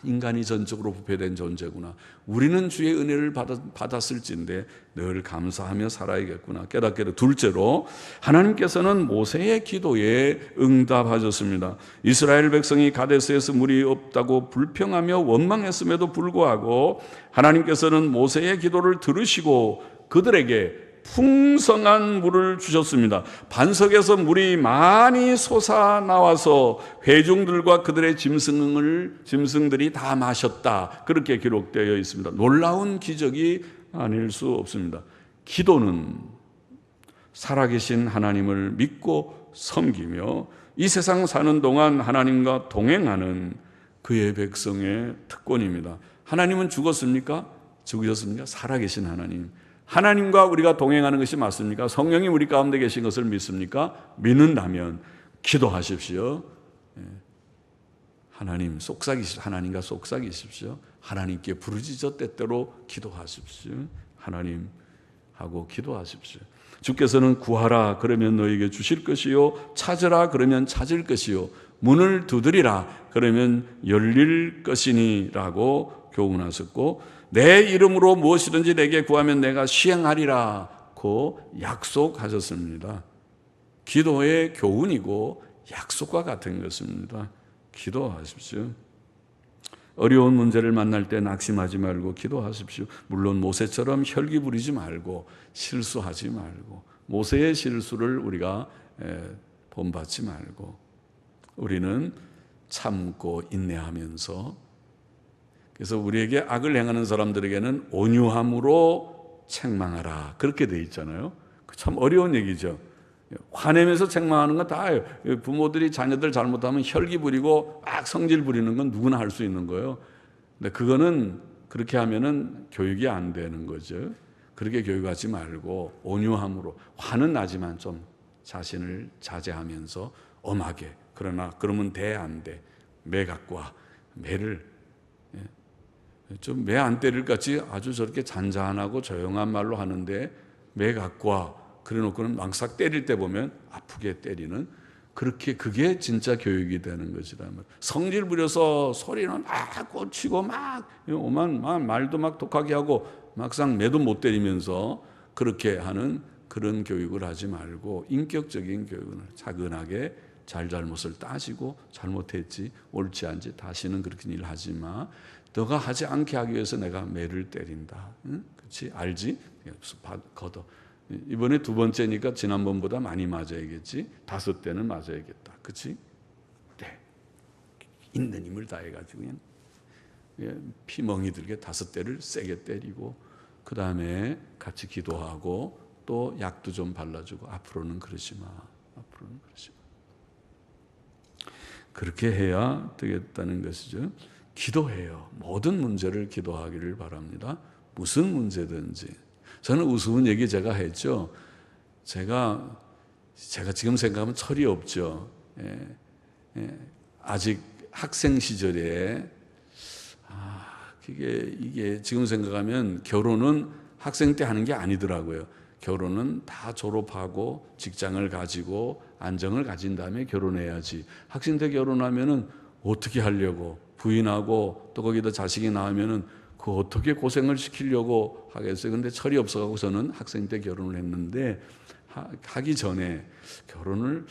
인간이 전적으로 부패된 존재구나. 우리는 주의 은혜를 받았을진데 늘 감사하며 살아야겠구나 깨닫게 되고, 둘째로 하나님께서는 모세의 기도에 응답하셨습니다. 이스라엘 백성이 가데스에서 물이 없다고 불평하며 원망했음에도 불구하고 하나님께서는 모세의 기도를 들으시고 그들에게 풍성한 물을 주셨습니다. 반석에서 물이 많이 솟아나와서 회중들과 그들의 짐승들이 다 마셨다. 그렇게 기록되어 있습니다. 놀라운 기적이 아닐 수 없습니다. 기도는 살아계신 하나님을 믿고 섬기며 이 세상 사는 동안 하나님과 동행하는 그의 백성의 특권입니다. 하나님은 죽었습니까? 죽으셨습니까? 살아계신 하나님. 하나님과 우리가 동행하는 것이 맞습니까? 성령이 우리 가운데 계신 것을 믿습니까? 믿는다면 기도하십시오. 하나님과 속삭이십시오. 하나님께 부르짖어 때때로 기도하십시오. 하나님하고 기도하십시오. 주께서는 구하라 그러면 너에게 주실 것이요, 찾으라 그러면 찾을 것이요, 문을 두드리라 그러면 열릴 것이니라고 교훈하셨고, 내 이름으로 무엇이든지 내게 구하면 내가 시행하리라고 약속하셨습니다. 기도의 교훈이고 약속과 같은 것입니다. 기도하십시오. 어려운 문제를 만날 때 낙심하지 말고 기도하십시오. 물론 모세처럼 혈기 부리지 말고 실수하지 말고, 모세의 실수를 우리가 본받지 말고, 우리는 참고 인내하면서, 그래서 우리에게 악을 행하는 사람들에게는 온유함으로 책망하라 그렇게 돼 있잖아요. 참 어려운 얘기죠. 화내면서 책망하는 건 다예요. 부모들이 자녀들 잘못하면 혈기 부리고 막 성질 부리는 건 누구나 할 수 있는 거예요. 근데 그거는 그렇게 하면은 교육이 안 되는 거죠. 그렇게 교육하지 말고 온유함으로, 화는 나지만 좀 자신을 자제하면서 엄하게, 그러면 돼 안 돼, 매 갖고 와, 매를 좀 매 안 때릴 것 같이 아주 저렇게 잔잔하고 조용한 말로 하는데 매 갖고 와 그래 놓고는 막상 때릴 때 보면 아프게 때리는, 그게 진짜 교육이 되는 것이라면, 성질 부려서 소리는 막 꽂히고 막 오만 말도 막 독하게 하고 막상 매도 못 때리면서 그렇게 하는 그런 교육을 하지 말고, 인격적인 교육은 차근하게 잘못을 따지고, 잘못했지 옳지 않지 다시는 그렇게 일 하지 마. 너가 하지 않게 하기 위해서 내가 매를 때린다. 응? 그렇지? 알지? 걷어. 이번에 2번째니까 지난번보다 많이 맞아야겠지. 5대는 맞아야겠다. 그렇지? 네. 있는 힘을 다해가지고 그냥 피멍이 들게 5대를 세게 때리고, 그 다음에 같이 기도하고 또 약도 좀 발라주고, 앞으로는 그러지 마. 앞으로는 그러지 마. 그렇게 해야 되겠다는 것이죠. 기도해요. 모든 문제를 기도하기를 바랍니다. 무슨 문제든지. 저는 우스운 얘기 제가 했죠. 제가 지금 생각하면 철이 없죠. 아직 학생 시절에 이게 지금 생각하면 결혼은 학생 때 하는 게 아니더라고요. 결혼은 다 졸업하고 직장을 가지고 안정을 가진 다음에 결혼해야지. 학생 때 결혼하면은 어떻게 하려고, 부인하고 또 거기다 자식이 나오면은 그 어떻게 고생을 시키려고 하겠어요. 근데 철이 없어가지고 저는 학생 때 결혼을 했는데, 하기 전에 결혼을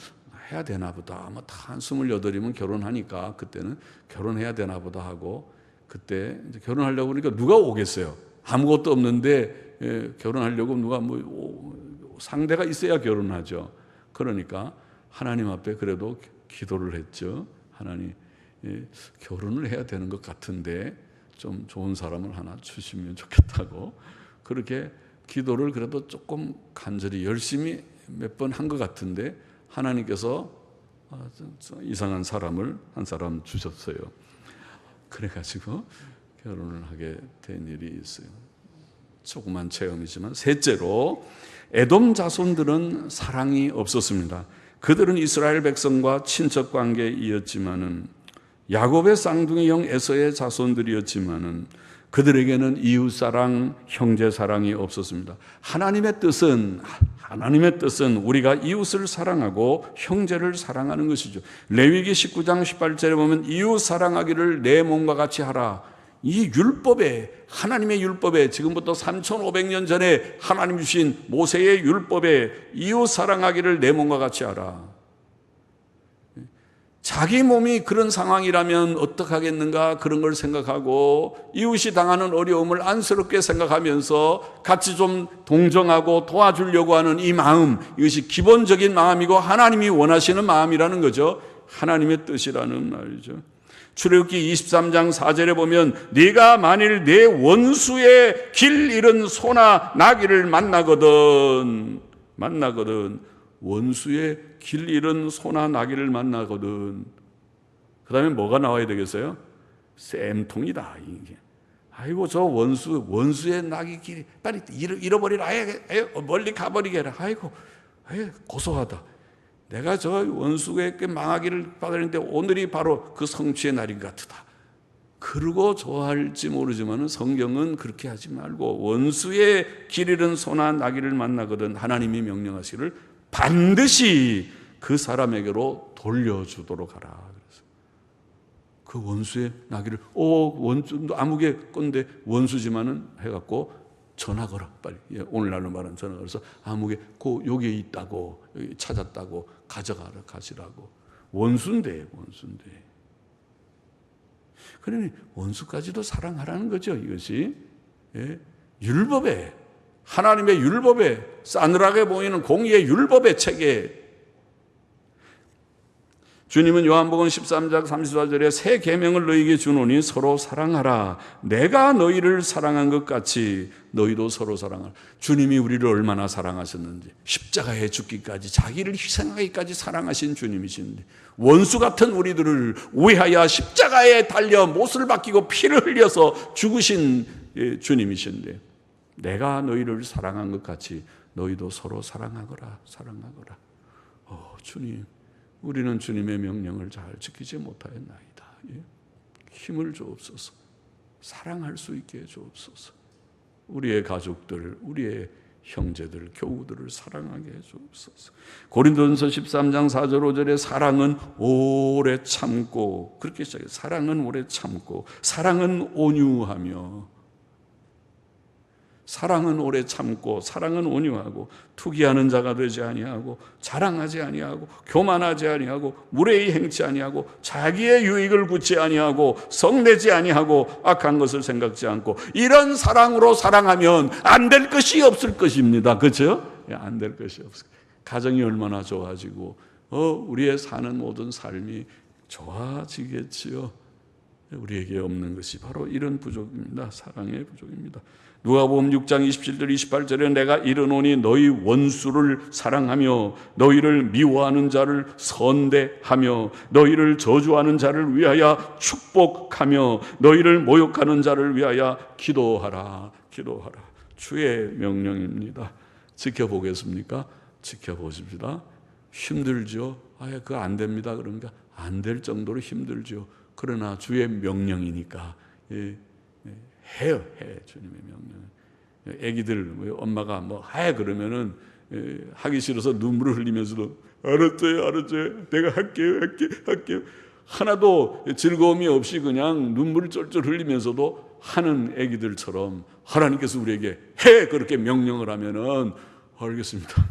해야 되나 보다. 아마 한 28이면 결혼하니까 그때는 결혼해야 되나 보다 하고, 그때 이제 결혼하려고 그러니까 누가 오겠어요. 아무것도 없는데 결혼하려고 누가 상대가 있어야 결혼하죠. 그러니까 하나님 앞에 그래도 기도를 했죠. 하나님, 결혼을 해야 되는 것 같은데 좀 좋은 사람을 하나 주시면 좋겠다고, 그렇게 기도를 그래도 조금 간절히 열심히 몇 번 한 것 같은데, 하나님께서 이상한 사람을 한 사람 주셨어요. 그래가지고 결혼을 하게 된 일이 있어요. 조그만 체험이지만. 셋째로, 에돔 자손들은 사랑이 없었습니다. 그들은 이스라엘 백성과 친척 관계이었지만은, 야곱의 쌍둥이 형 에서의 자손들이었지만은 그들에게는 이웃사랑, 형제사랑이 없었습니다. 하나님의 뜻은 우리가 이웃을 사랑하고 형제를 사랑하는 것이죠. 레위기 19장 18절에 보면 이웃 사랑하기를 내 몸과 같이 하라. 이 율법에, 하나님의 율법에, 지금부터 3,500년 전에 하나님 주신 모세의 율법에 이웃 사랑하기를 내 몸과 같이 하라. 자기 몸이 그런 상황이라면 어떡하겠는가, 그런 걸 생각하고 이웃이 당하는 어려움을 안쓰럽게 생각하면서 같이 좀 동정하고 도와주려고 하는 이 마음, 이것이 기본적인 마음이고 하나님이 원하시는 마음이라는 거죠. 하나님의 뜻이라는 말이죠. 출애굽기 23장 4절에 보면, 네가 만일 내 원수의 길 잃은 소나 나귀를 만나거든, 원수의 길 잃은 소나 나귀를 만나거든. 그 다음에 뭐가 나와야 되겠어요? 쌤통이다. 아이고, 저 원수의 나귀 길 빨리 잃어버리라. 멀리 가버리게 해라. 아이고, 고소하다. 내가 저 원수에게 망하기를 받았는데 오늘이 바로 그 성취의 날인 것 같다. 그러고 좋아할지 모르지만 성경은 그렇게 하지 말고, 원수의 길 잃은 소나 나귀를 만나거든 하나님이 명령하시기를 반드시 그 사람에게로 돌려주도록 하라. 그래서 그 원수의 나귀를 원수 아무개 건데 원수지만은 해갖고 전화 걸어, 빨리. 오늘날로 말하면 전화 걸어서 아무개 여기에 있다고, 여기 찾았다고, 가지라고. 원수인데. 그러니 원수까지도 사랑하라는 거죠. 이것이 율법에, 하나님의 율법에, 싸늘하게 보이는 공의의 율법의 체계. 주님은 요한복음 13장 34절에 새 계명을 너희에게 주노니 서로 사랑하라. 내가 너희를 사랑한 것 같이 너희도 서로 사랑하라. 주님이 우리를 얼마나 사랑하셨는지, 십자가에 죽기까지, 자기를 희생하기까지 사랑하신 주님이신데, 원수 같은 우리들을 위하여 십자가에 달려 못을 박히고 피를 흘려서 죽으신 주님이신데, 내가 너희를 사랑한 것 같이 너희도 서로 사랑하거라. 주님, 우리는 주님의 명령을 잘 지키지 못하였나이다. 힘을 주옵소서. 사랑할 수 있게 해주옵소서. 우리의 가족들, 우리의 형제들, 교우들을 사랑하게 해주옵소서. 고린도전서 13장 4절 5절에 사랑은 오래 참고, 그렇게 시작해요. 사랑은 오래 참고, 사랑은 온유하며, 사랑은 오래 참고, 사랑은 온유하고, 투기하는 자가 되지 아니하고, 자랑하지 아니하고, 교만하지 아니하고, 무례히 행치 아니하고, 자기의 유익을 굳지 아니하고, 성내지 아니하고, 악한 것을 생각지 않고, 이런 사랑으로 사랑하면 안 될 것이 없을 것입니다. 그렇죠? 안 될 것이 없을 것입니다. 가정이 얼마나 좋아지고 우리의 사는 모든 삶이 좋아지겠지요. 우리에게 없는 것이 바로 이런 부족입니다. 사랑의 부족입니다. 누가복음 6장 27절 28절에 내가 이르노니 너희 원수를 사랑하며 너희를 미워하는 자를 선대하며 너희를 저주하는 자를 위하여 축복하며 너희를 모욕하는 자를 위하여 기도하라. 기도하라. 주의 명령입니다. 지켜보겠습니까? 지켜보십시다. 힘들죠. 그거 안 됩니다. 그러니까 안 될 정도로 힘들죠. 그러나 주의 명령이니까 해요. 주님의 명령. 애기들 엄마가 해 그러면은 하기 싫어서 눈물을 흘리면서도 알았어요. 내가 할게요. 하나도 즐거움이 없이 그냥 눈물을 쫄쫄 흘리면서도 하는 애기들처럼 하나님께서 우리에게 해 그렇게 명령을 하면은 알겠습니다.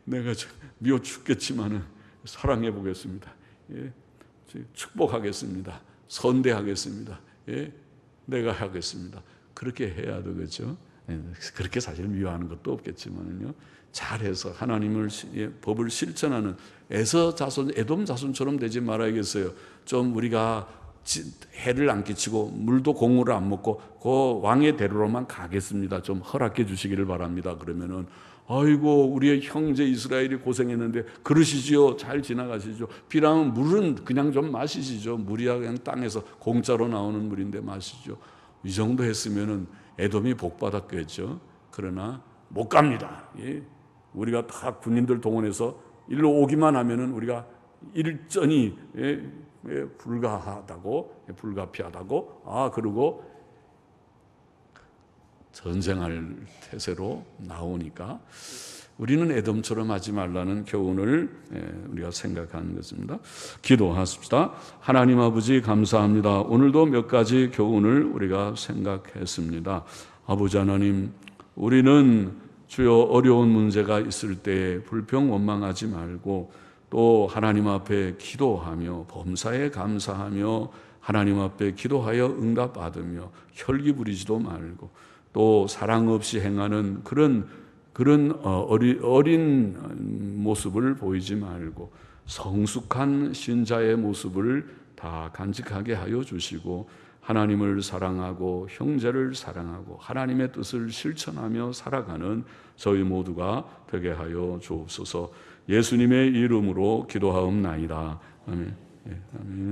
내가 미워 죽겠지만은 사랑해 보겠습니다. 축복하겠습니다. 선대하겠습니다. 내가 하겠습니다. 그렇게 해야 되겠죠. 그렇게 사실 미워하는 것도 없겠지만은요. 잘해서 하나님을 법을 실천하는 에돔 자손처럼 되지 말아야겠어요. 좀 우리가 해를 안 끼치고 물도 공으로 안 먹고 그 왕의 대로로만 가겠습니다. 좀 허락해 주시기를 바랍니다. 그러면은 아이고 우리의 형제 이스라엘이 고생했는데 그러시지요. 잘 지나가시죠. 비라면 물은 그냥 좀 마시시죠. 물이야 그냥 땅에서 공짜로 나오는 물인데 마시죠. 이 정도 했으면은 에돔이 복 받았겠죠. 그러나 못 갑니다. 우리가 다 군인들 동원해서 일로 오기만 하면은 우리가 일전이 불가피하다고 그리고 전쟁할 태세로 나오니까 우리는 에돔처럼 하지 말라는 교훈을 우리가 생각하는 것입니다. 기도하십시다. 하나님 아버지 감사합니다. 오늘도 몇 가지 교훈을 우리가 생각했습니다. 아버지 하나님, 우리는 주여 어려운 문제가 있을 때 불평 원망하지 말고 또 하나님 앞에 기도하며 범사에 감사하며 하나님 앞에 기도하여 응답받으며 혈기 부리지도 말고 또 사랑 없이 행하는 그런 어린 모습을 보이지 말고 성숙한 신자의 모습을 다 간직하게 하여 주시고 하나님을 사랑하고 형제를 사랑하고 하나님의 뜻을 실천하며 살아가는 저희 모두가 되게 하여 주옵소서. 예수님의 이름으로 기도하옵나이다. 아멘. 아멘.